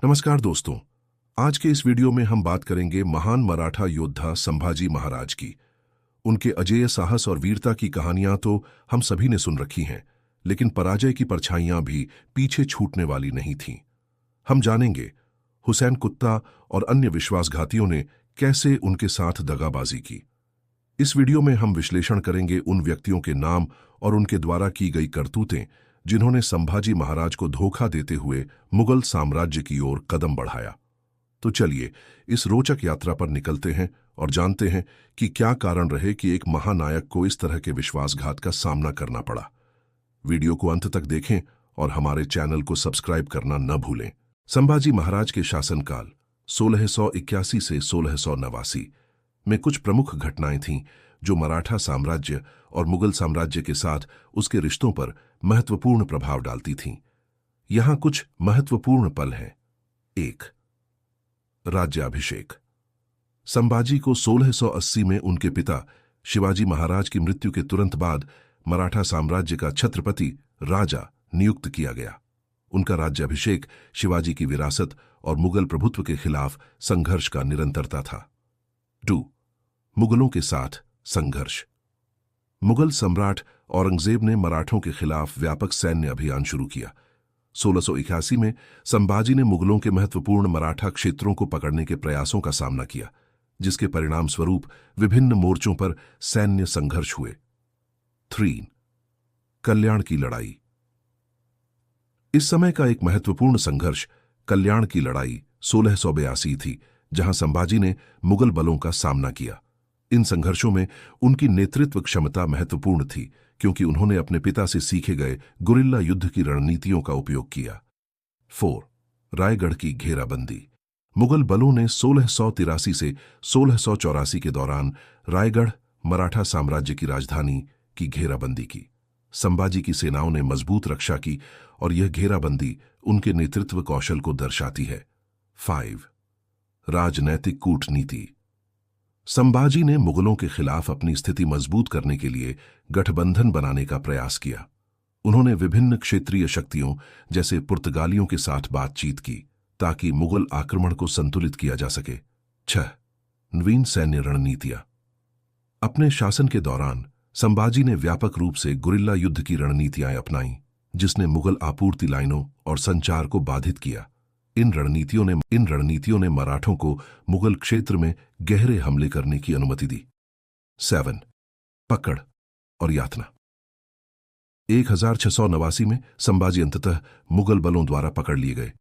नमस्कार दोस्तों। आज के इस वीडियो में हम बात करेंगे महान मराठा योद्धा संभाजी महाराज की। उनके अजेय साहस और वीरता की कहानियां तो हम सभी ने सुन रखी हैं, लेकिन पराजय की परछाइयां भी पीछे छूटने वाली नहीं थीं। हम जानेंगे हुसैन कुत्ता और अन्य विश्वासघातियों ने कैसे उनके साथ दगाबाजी की। इस वीडियो में हम विश्लेषण करेंगे उन व्यक्तियों के नाम और उनके द्वारा की गई करतूतें जिन्होंने संभाजी महाराज को धोखा देते हुए मुगल साम्राज्य की ओर कदम बढ़ाया। तो चलिए इस रोचक यात्रा पर निकलते हैं और जानते हैं कि क्या कारण रहे कि एक महानायक को इस तरह के विश्वासघात का सामना करना पड़ा। वीडियो को अंत तक देखें और हमारे चैनल को सब्सक्राइब करना न भूलें। संभाजी महाराज के शासनकाल 1681 से 1689 में कुछ प्रमुख घटनाएं थीं जो मराठा साम्राज्य और मुगल साम्राज्य के साथ उसके रिश्तों पर महत्वपूर्ण प्रभाव डालती थीं। यहां कुछ महत्वपूर्ण पल हैं। 1. राज्याभिषेक। संभाजी को 1680 में उनके पिता शिवाजी महाराज की मृत्यु के तुरंत बाद मराठा साम्राज्य का छत्रपति राजा नियुक्त किया गया। उनका राज्याभिषेक शिवाजी की विरासत और मुगल प्रभुत्व के खिलाफ संघर्ष का निरंतरता था। 2. मुगलों के साथ संघर्ष। मुगल सम्राट औरंगजेब ने मराठों के खिलाफ व्यापक सैन्य अभियान शुरू किया। 1681 में संभाजी ने मुगलों के महत्वपूर्ण मराठा क्षेत्रों को पकड़ने के प्रयासों का सामना किया, जिसके परिणाम स्वरूप विभिन्न मोर्चों पर सैन्य संघर्ष हुए। 3. कल्याण की लड़ाई। इस समय का एक महत्वपूर्ण संघर्ष कल्याण की लड़ाई 1682 थी, जहां संभाजी ने मुगल बलों का सामना किया। इन संघर्षों में उनकी नेतृत्व क्षमता महत्वपूर्ण थी, क्योंकि उन्होंने अपने पिता से सीखे गए गुरिल्ला युद्ध की रणनीतियों का उपयोग किया। 4. रायगढ़ की घेराबंदी। मुगल बलों ने 1683 से 1684 के दौरान रायगढ़ मराठा साम्राज्य की राजधानी की घेराबंदी की। संभाजी की सेनाओं ने मजबूत रक्षा की और यह घेराबंदी उनके नेतृत्व कौशल को दर्शाती है। 5. राजनैतिक कूटनीति। संभाजी ने मुगलों के खिलाफ अपनी स्थिति मजबूत करने के लिए गठबंधन बनाने का प्रयास किया। उन्होंने विभिन्न क्षेत्रीय शक्तियों जैसे पुर्तगालियों के साथ बातचीत की ताकि मुगल आक्रमण को संतुलित किया जा सके। 6. नवीन सैन्य रणनीतियां। अपने शासन के दौरान संभाजी ने व्यापक रूप से गुरिल्ला युद्ध की रणनीतियां अपनाईं, जिसने मुगल आपूर्ति लाइनों और संचार को बाधित किया। इन रणनीतियों ने मराठों को मुगल क्षेत्र में गहरे हमले करने की अनुमति दी। 7. पकड़ और यातना। 1689 में संभाजी अंततः मुगल बलों द्वारा पकड़ लिए गए।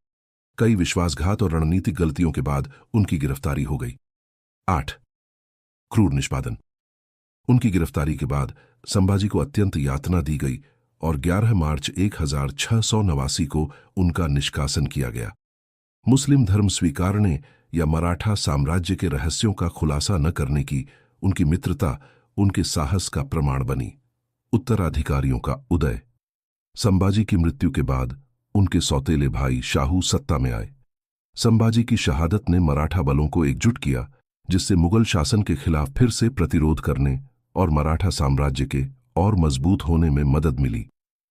कई विश्वासघात और रणनीतिक गलतियों के बाद उनकी गिरफ्तारी हो गई। 8. क्रूर निष्पादन। उनकी गिरफ्तारी के बाद संभाजी को अत्यंत यातना दी गई और 11 मार्च 1689 को उनका निष्कासन किया गया। मुस्लिम धर्म स्वीकारने या मराठा साम्राज्य के रहस्यों का खुलासा न करने की उनकी मित्रता उनके साहस का प्रमाण बनी। उत्तराधिकारियों का उदय। संभाजी की मृत्यु के बाद उनके सौतेले भाई शाहू सत्ता में आए। संभाजी की शहादत ने मराठा बलों को एकजुट किया, जिससे मुगल शासन के खिलाफ फिर से प्रतिरोध करने और मराठा साम्राज्य के और मजबूत होने में मदद मिली।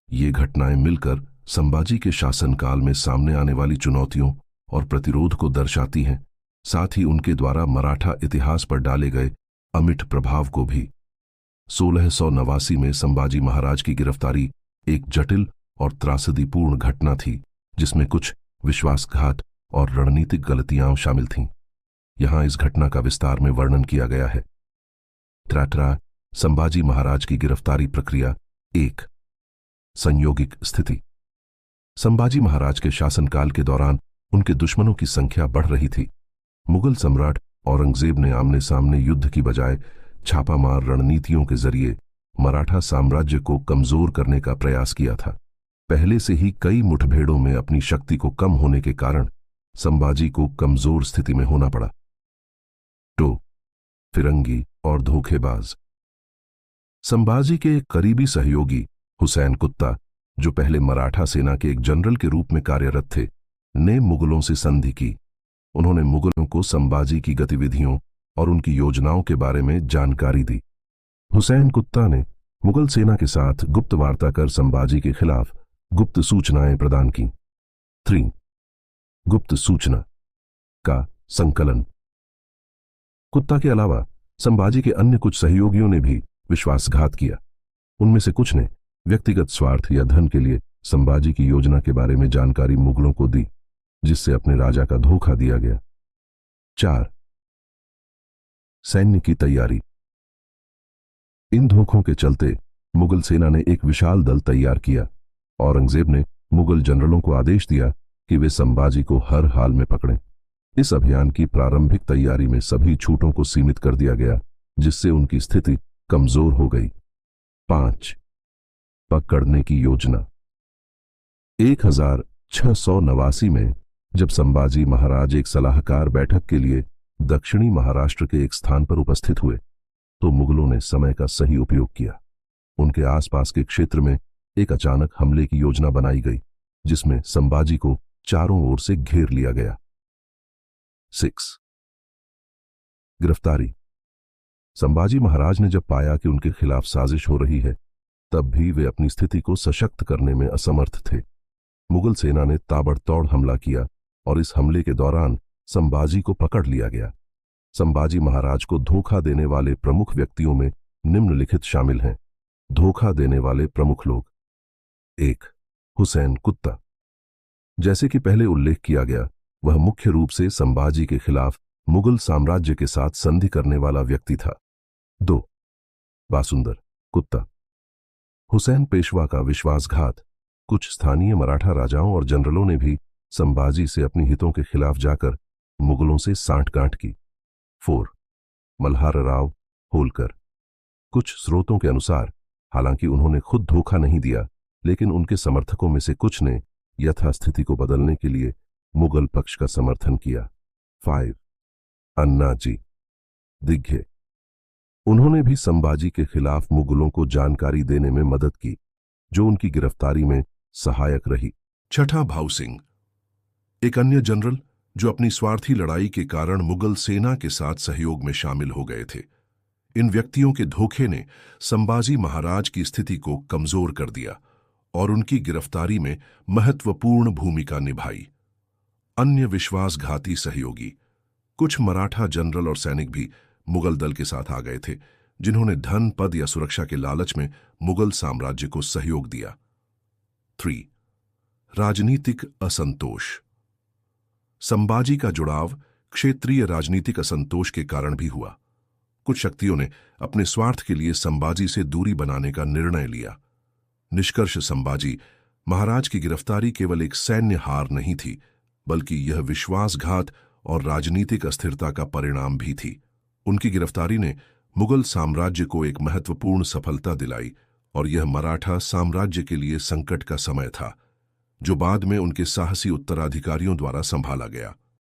ये घटनाएं मिलकर संभाजी के शासनकाल में सामने आने वाली चुनौतियों और प्रतिरोध को दर्शाती हैं, साथ ही उनके द्वारा मराठा इतिहास पर डाले गए अमिट प्रभाव को भी। 1689 में संभाजी महाराज की गिरफ्तारी एक जटिल और त्रासदीपूर्ण घटना थी, जिसमें कुछ विश्वासघात और रणनीतिक गलतियां शामिल थीं। यहां इस घटना का विस्तार में वर्णन किया गया है। संभाजी महाराज की गिरफ्तारी प्रक्रिया। 1. संयोगिक स्थिति। संभाजी महाराज के शासनकाल के दौरान उनके दुश्मनों की संख्या बढ़ रही थी। मुगल सम्राट औरंगजेब ने आमने सामने युद्ध की बजाय छापामार रणनीतियों के जरिए मराठा साम्राज्य को कमजोर करने का प्रयास किया था। पहले से ही कई मुठभेड़ों में अपनी शक्ति को कम होने के कारण संभाजी को कमजोर स्थिति में होना पड़ा। 2. फिरंगी और धोखेबाज। संभाजी के करीबी सहयोगी हुसैन कुत्ता, जो पहले मराठा सेना के एक जनरल के रूप में कार्यरत थे, ने मुगलों से संधि की। उन्होंने मुगलों को संभाजी की गतिविधियों और उनकी योजनाओं के बारे में जानकारी दी। हुसैन कुत्ता ने मुगल सेना के साथ गुप्त वार्ता कर संभाजी के खिलाफ गुप्त सूचनाएं प्रदान की। 3. गुप्त सूचना का संकलन। कुत्ता के अलावा संभाजी के अन्य कुछ सहयोगियों ने भी विश्वासघात किया। उनमें से कुछ ने व्यक्तिगत स्वार्थ या धन के लिए संभाजी की योजना के बारे में जानकारी मुगलों को दी, जिससे अपने राजा का धोखा दिया गया। 4. सैन्य की तैयारी। इन धोखों के चलते मुगल सेना ने एक विशाल दल तैयार किया। औरंगजेब ने मुगल जनरलों को आदेश दिया कि वे संभाजी को हर हाल में पकड़ें। इस अभियान की प्रारंभिक तैयारी में सभी छूटों को सीमित कर दिया गया, जिससे उनकी स्थिति कमजोर हो गई। 5. पकड़ने की योजना। 1689 में जब संभाजी महाराज एक सलाहकार बैठक के लिए दक्षिणी महाराष्ट्र के एक स्थान पर उपस्थित हुए, तो मुगलों ने समय का सही उपयोग किया। उनके आसपास के क्षेत्र में एक अचानक हमले की योजना बनाई गई, जिसमें संभाजी को चारों ओर से घेर लिया गया। 6. गिरफ्तारी। संभाजी महाराज ने जब पाया कि उनके खिलाफ साजिश हो रही है, तब भी वे अपनी स्थिति को सशक्त करने में असमर्थ थे। मुगल सेना ने ताबड़तोड़ हमला किया और इस हमले के दौरान संभाजी को पकड़ लिया गया। संभाजी महाराज को धोखा देने वाले प्रमुख व्यक्तियों में निम्नलिखित शामिल हैं। धोखा देने वाले प्रमुख लोग। 1. हुसैन कुत्ता। जैसे कि पहले उल्लेख किया गया, वह मुख्य रूप से संभाजी के खिलाफ मुगल साम्राज्य के साथ संधि करने वाला व्यक्ति था। 2. बासुंदर कुत्ता। हुसैन पेशवा का विश्वासघात। कुछ स्थानीय मराठा राजाओं और जनरलों ने भी संभाजी से अपनी हितों के खिलाफ जाकर मुगलों से सांठगांठ की। 4. मल्हार राव होलकर। कुछ स्रोतों के अनुसार हालांकि उन्होंने खुद धोखा नहीं दिया, लेकिन उनके समर्थकों में से कुछ ने यथास्थिति को बदलने के लिए मुगल पक्ष का समर्थन किया। 5. अन्नाजी दिग्घे। उन्होंने भी संभाजी के खिलाफ मुगलों को जानकारी देने में मदद की, जो उनकी गिरफ्तारी में सहायक रही। 6. भाऊ सिंह, एक अन्य जनरल जो अपनी स्वार्थी लड़ाई के कारण मुगल सेना के साथ सहयोग में शामिल हो गए थे। इन व्यक्तियों के धोखे ने संभाजी महाराज की स्थिति को कमजोर कर दिया और उनकी गिरफ्तारी में महत्वपूर्ण भूमिका निभाई। अन्य विश्वासघाती सहयोगी। कुछ मराठा जनरल और सैनिक भी मुगल दल के साथ आ गए थे, जिन्होंने धन, पद या सुरक्षा के लालच में मुगल साम्राज्य को सहयोग दिया। 3. राजनीतिक असंतोष। संभाजी का जुड़ाव क्षेत्रीय राजनीतिक असंतोष के कारण भी हुआ। कुछ शक्तियों ने अपने स्वार्थ के लिए संभाजी से दूरी बनाने का निर्णय लिया। निष्कर्ष, संभाजी महाराज की गिरफ्तारी केवल एक सैन्य हार नहीं थी, बल्कि यह विश्वासघात और राजनीतिक अस्थिरता का परिणाम भी थी। उनकी गिरफ्तारी ने मुगल साम्राज्य को एक महत्वपूर्ण सफलता दिलाई और यह मराठा साम्राज्य के लिए संकट का समय था, जो बाद में उनके साहसी उत्तराधिकारियों द्वारा संभाला गया।